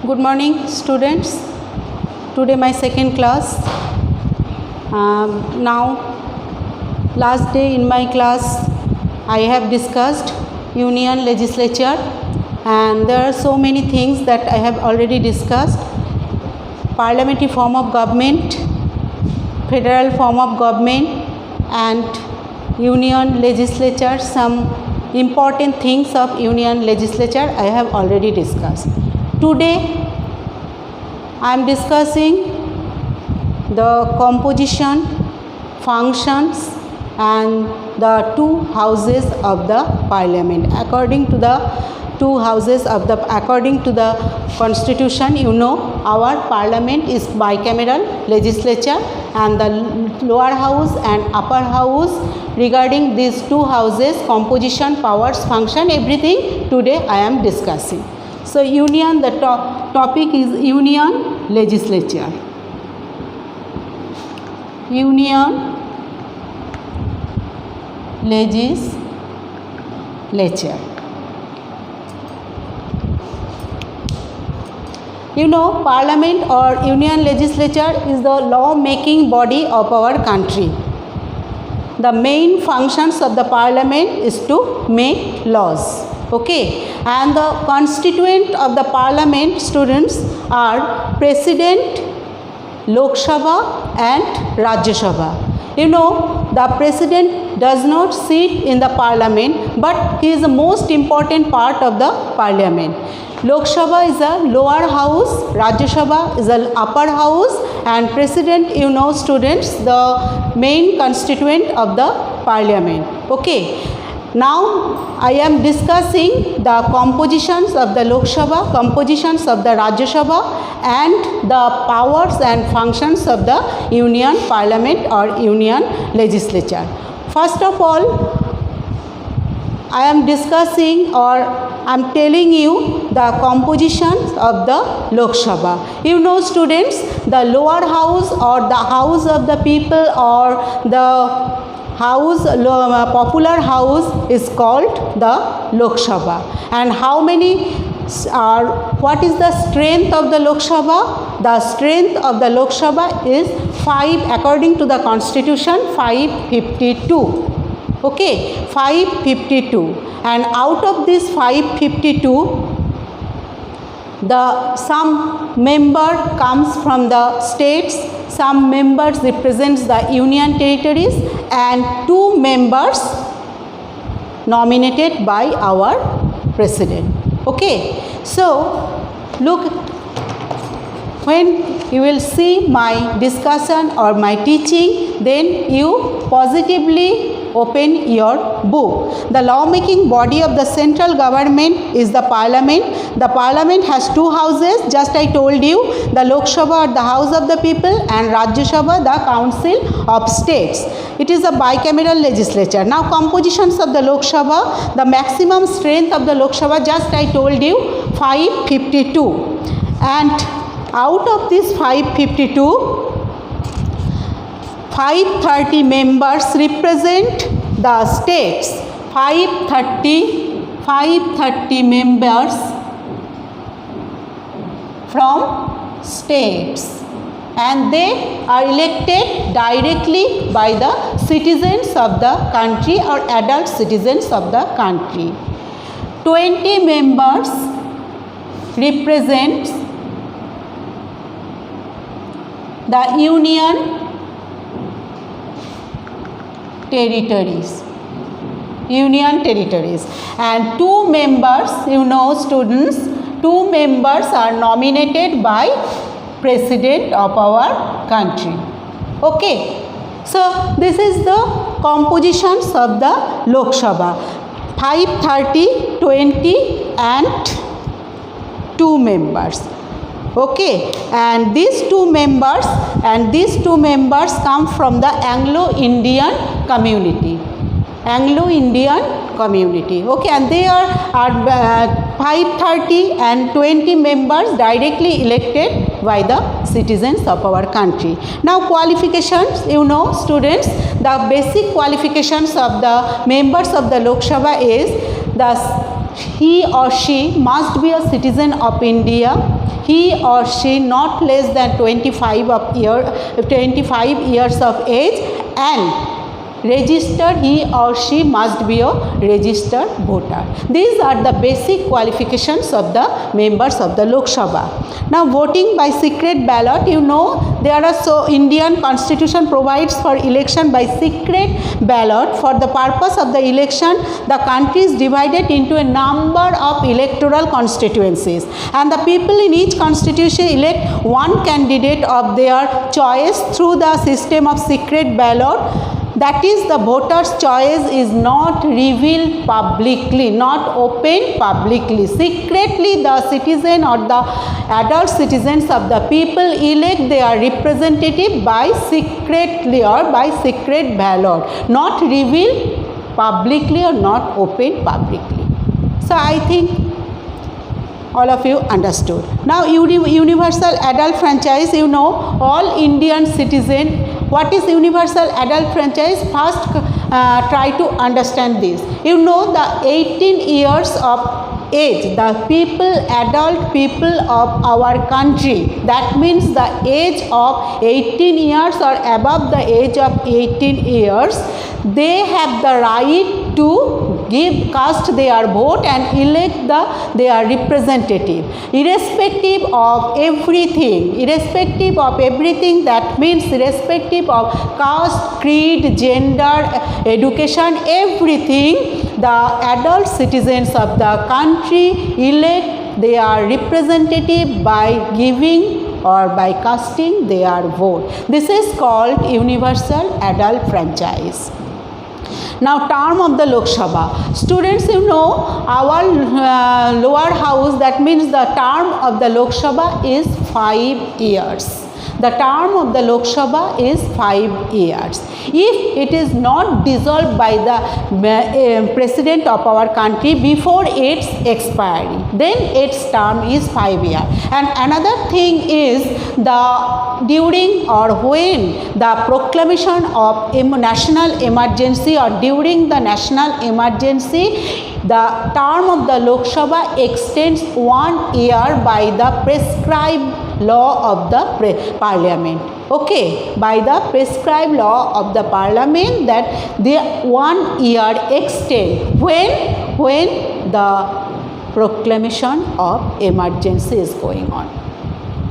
Good morning, students. Today my second class. Now, last day in my class, I have discussed union legislature, and there are so many things that I have already discussed. Parliamentary form of government, federal form of government, and union legislature. Some important things of union legislature I have already discussed. Today I am discussing the composition, functions and the two houses of the parliament. According to the constitution, you know, our parliament is bicameral legislature, and the lower house and upper house, regarding these two houses, composition, powers, function, everything today I am discussing. So union, the topic is union legislature. Union legislature. You know, parliament or union legislature is the law making body of our country. The main functions of the parliament is to make laws. Okay, and the constituent of the parliament, students, are president, Lok Sabha and Rajya Sabha. You know, the president does not sit in the parliament, but he is the most important part of the parliament. Lok Sabha is a lower house, Rajya Sabha is an upper house, and president, you know, students, the main constituent of the parliament. Okay. Now I am discussing the compositions of the Lok Sabha, compositions of the Rajya Sabha, and the powers and functions of the union parliament or union legislature. First of all, I am discussing or I am telling you the compositions of the Lok Sabha. You know, students, the lower house or the house of the people or the house, popular house is called the Lok Sabha. And how many are, what is the strength of the Lok Sabha? The strength of the Lok Sabha is 5, according to the constitution, 552. Okay, 552. And out of this 552, some member comes from the states, some members represents the union territories, and 2 members nominated by our president. Okay, so look, when you will see my discussion or my teaching, then you positively open your book. The lawmaking body of the central government is the parliament. The parliament has 2 houses, just I told you, the Lok Sabha, the house of the people, and Rajya Sabha, the council of states. It is a bicameral legislature. Now compositions of the Lok Sabha, the maximum strength of the Lok Sabha, just I told you, 552. And out of this 552, 530 members represent the states. 530 members from states, and they are elected directly by the citizens of the country or adult citizens of the country. 20 members represents the union territories, and 2 members, you know, students, 2 members are nominated by president of our country. Okay, so this is the compositions of the Lok Sabha: 530, 20 and 2 members. Okay, and these two members come from the Anglo-Indian community. Okay, and they are 530 and 20 members directly elected by the citizens of our country. Now qualifications, you know, students, the basic qualifications of the members of the Lok Sabha is he or she must be a citizen of India. he or she not less than 25 years of age and registered, he or she must be a registered voter. These are the basic qualifications of the members of the Lok Sabha. Now voting by secret ballot, you know there are so Indian constitution provides for election by secret ballot. For the purpose of the election, the country is divided into a number of electoral constituencies and the people in each constituency elect one candidate of their choice through the system of secret ballot. That is, the voter's choice is not revealed publicly, not open publicly. Secretly, the citizen or the adult citizens of the people elect their representative by secretly or by secret ballot, not revealed publicly or not open publicly. So, I think all of you understood. Now, universal adult franchise, you know, all Indian citizens. What is universal adult franchise? First, try to understand this. You know, the 18 years of age, the adult people of our country, that means the age of 18 years or above the age of 18 years, they have the right to cast their vote and elect their representative, irrespective of everything, that means irrespective of caste, creed, gender, education, everything, the adult citizens of the country elect their representative by giving or by casting their vote. This is called universal adult franchise. Now, term of the Lok Sabha. Students, you know, our lower house, that means the term of the Lok Sabha is 5 years. The term of the Lok Sabha is 5 years. If it is not dissolved by the president of our country before its expiry, then its term is 5 years. And another thing is during or when the proclamation of national emergency or during the national emergency, the term of the Lok Sabha extends 1 year by the prescribed law of the parliament. Okay, by the prescribed law of the parliament, that the 1 year extend when the proclamation of emergency is going on.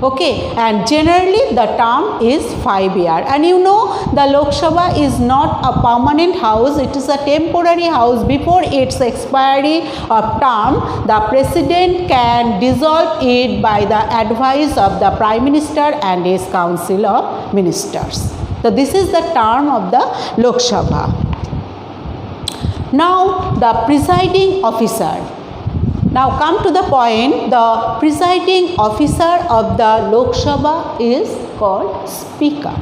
Okay, and generally the term is 5 years. And you know, the Lok Sabha is not a permanent house, it is a temporary house. Before its expiry of term, the president can dissolve it by the advice of the Prime Minister and his council of ministers. So this is the term of the Lok Sabha. Now the presiding officer. Now come to the point, the presiding officer of the Lok Sabha is called Speaker.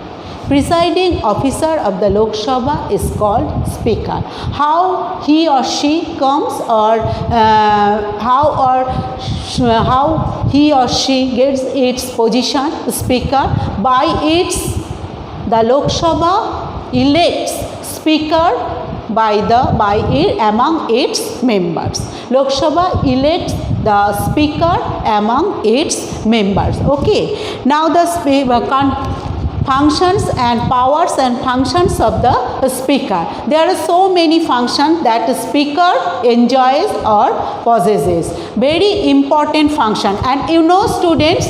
Presiding officer of the Lok Sabha is called Speaker. How he or she comes or how he or she gets its position, Speaker, by the Lok Sabha elects Speaker among its members. Lok Sabha elects the Speaker among its members. Okay. Now the functions and powers and functions of the Speaker. There are so many functions that the Speaker enjoys or possesses. Very important function. And you know, students,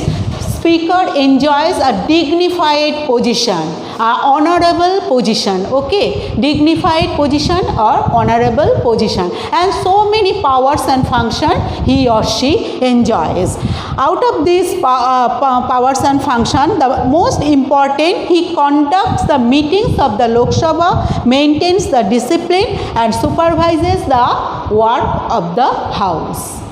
Speaker enjoys a dignified position, honorable position, okay, dignified position or honorable position, and so many powers and functions he or she enjoys. Out of these powers and functions, the most important, he conducts the meetings of the Lok Sabha, maintains the discipline and supervises the work of the House.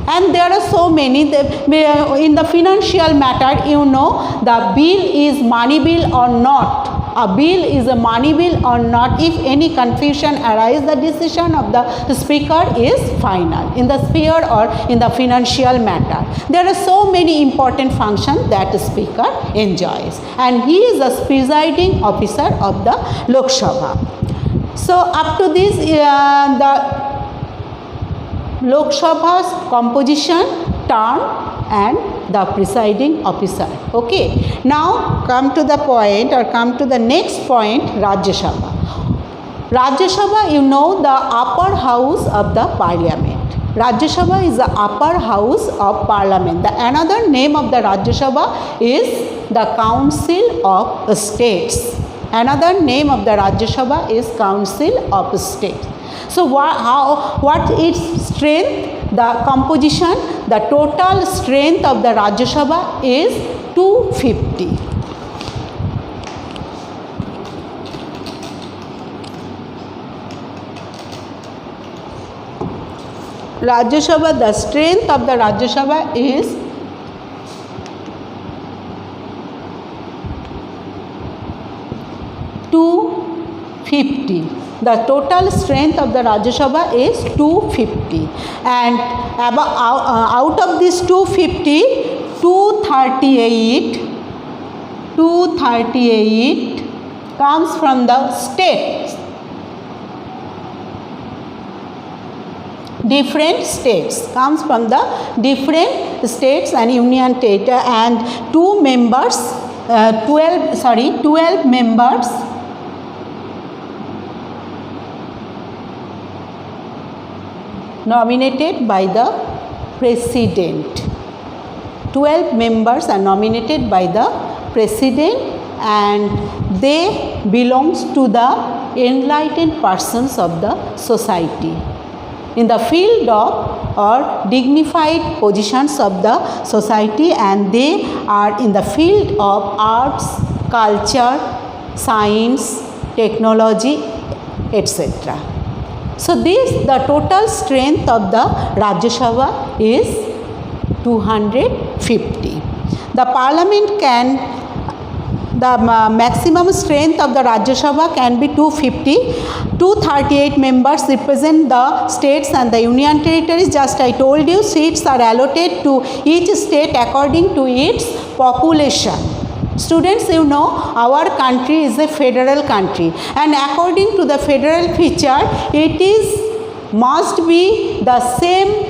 And there are so many, in the financial matter, you know, the bill is money bill or not. A bill is a money bill or not. If any confusion arises, the decision of the Speaker is final in the sphere or in the financial matter. There are so many important functions that the Speaker enjoys. And he is the presiding officer of the Lok Sabha. So up to this, the Lok Sabha's composition, term, and the presiding officer. Okay. Now come to the point, or come to the next point, Rajya Sabha. Rajya Sabha, you know, the upper house of the parliament. Rajya Sabha is the upper house of parliament. The another name of the Rajya Sabha is the Council of States. Another name of the Rajya Sabha is Council of States. So what its strength? The composition, the total strength of the Rajya Sabha is 250. Rajya Sabha, the strength of the Rajya Sabha is 250. The total strength of the Rajya Sabha is 250, and out of this 250, 238 comes from the states. Different states comes from the different states and union territory, and 12 members nominated by the president. 12 members are nominated by the president, and they belongs to the enlightened persons of the society in the field of or dignified positions of the society, and they are in the field of arts, culture, science, technology, etc. So the total strength of the Rajya Sabha is 250. The parliament the maximum strength of the Rajya Sabha can be 250. 238 members represent the states and the union territories. Just I told you, seats are allotted to each state according to its population. Students, you know, our country is a federal country, and according to the federal feature, it must be the same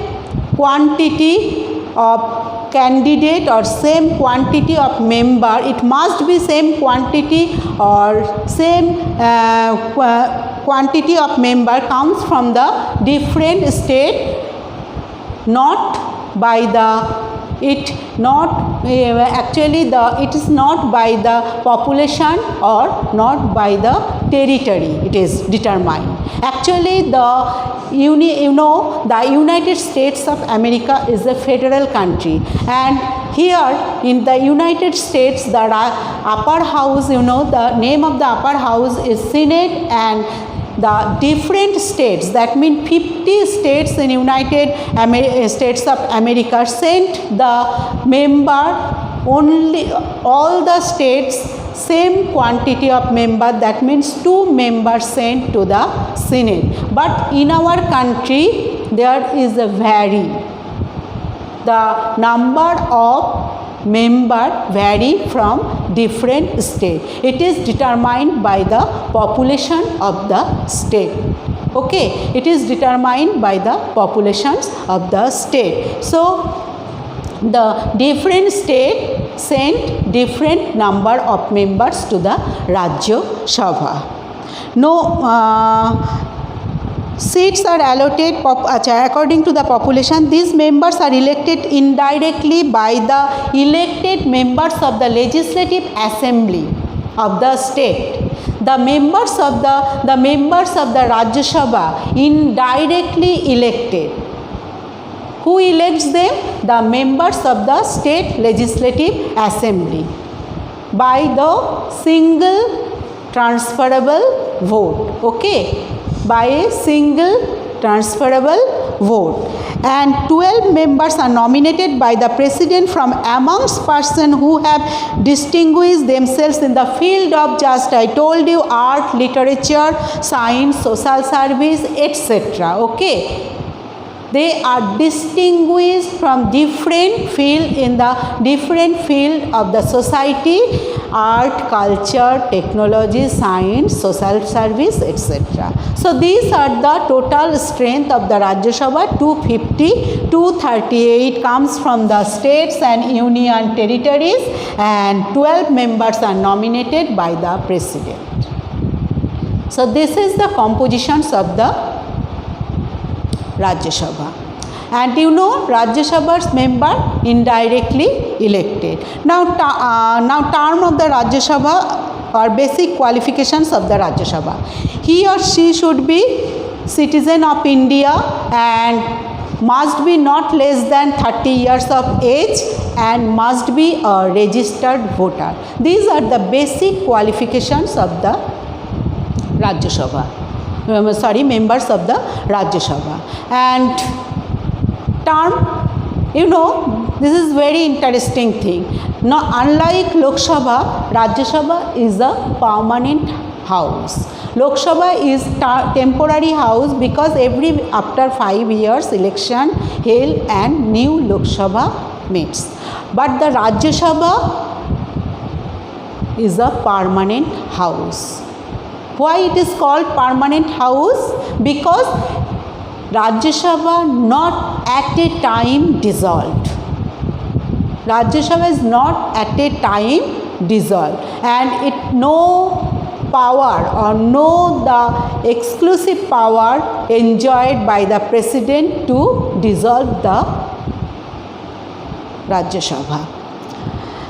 quantity of candidate or same quantity of member. It must be same quantity or same quantity of member comes from the different state, not by the it is not by the population or not by the territory. It is determined. Actually, the United States of America is a federal country, and here in the United States, the upper house, you know, the name of the upper house is Senate, and the different states, that means 50 states in United States of America, sent the member only, all the states same quantity of member, that means 2 members sent to the Senate. But in our country there is a vary. The number of member vary from different state. It is determined by the population of the state. Okay, it is determined by the populations of the state. So the different state sent different number of members to the Rajya Sabha. Seats are allotted according to the population. These members are elected indirectly by the elected members of the Legislative Assembly of the state. The members of the Rajya Sabha indirectly elected. Who elects them? The members of the state Legislative Assembly by the single transferable vote. Okay, by a single transferable vote, and 12 members are nominated by the president from amongst persons who have distinguished themselves in the field of, just I told you, art, literature, science, social service, etc. Okay. They are distinguished from different field of the society, art, culture, technology, science, social service, etc. So these are the total strength of the Rajya Sabha, 250, 238 comes from the states and union territories, and 12 members are nominated by the president. So this is the compositions of the Rajya Sabha. And you know, Rajya Sabha's member indirectly elected. Now term of the Rajya Sabha or basic qualifications of the Rajya Sabha. He or she should be citizen of India and must be not less than 30 years of age and must be a registered voter. These are the basic qualifications of the Rajya Sabha. Members of the Rajya Sabha. And term, you know, this is very interesting thing. Now, unlike Lok Sabha, Rajya Sabha is a permanent house. Lok Sabha is temporary house because after 5 years election held and new Lok Sabha meets. But the Rajya Sabha is a permanent house. Why it is called permanent house? Because Rajya Sabha not at a time dissolved. Rajya Sabha is not at a time dissolved, and it no power or no the exclusive power enjoyed by the president to dissolve the Rajya Sabha.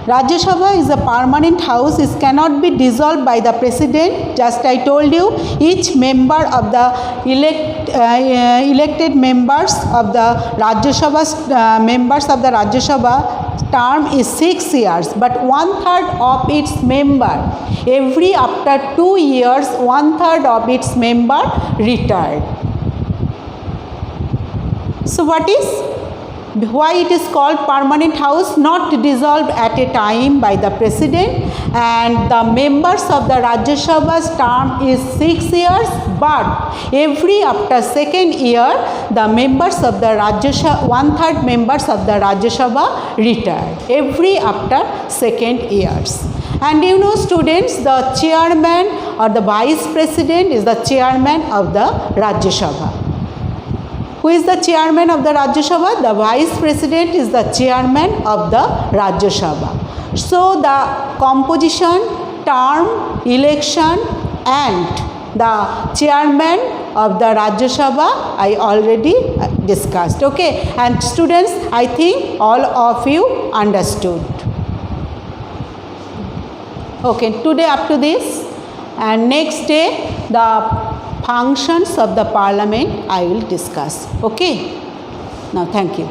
Rajya Sabha is a permanent house. It cannot be dissolved by the president. Just I told you, each member of the elected members of the Rajya Sabha, Rajya Sabha term is 6 years, but 1/3 of its member, after 2 years, 1/3 of its member retired. So why it is called permanent house? Not dissolved at a time by the president, and the members of the Rajya Sabha's term is 6 years, but after 2nd year the members of the Rajya Sabha, 1/3 members of the Rajya Sabha retired after 2nd years. And you know, students, the chairman or the vice president is the chairman of the Rajya Sabha. Who is the chairman of the Rajya Sabha? The vice president is the chairman of the Rajya Sabha. So the composition, term, election and the chairman of the Rajya Sabha I already discussed. Okay, and students, I think all of you understood. Okay, today up to this, and next day the functions of the parliament I will discuss. Okay, now thank you.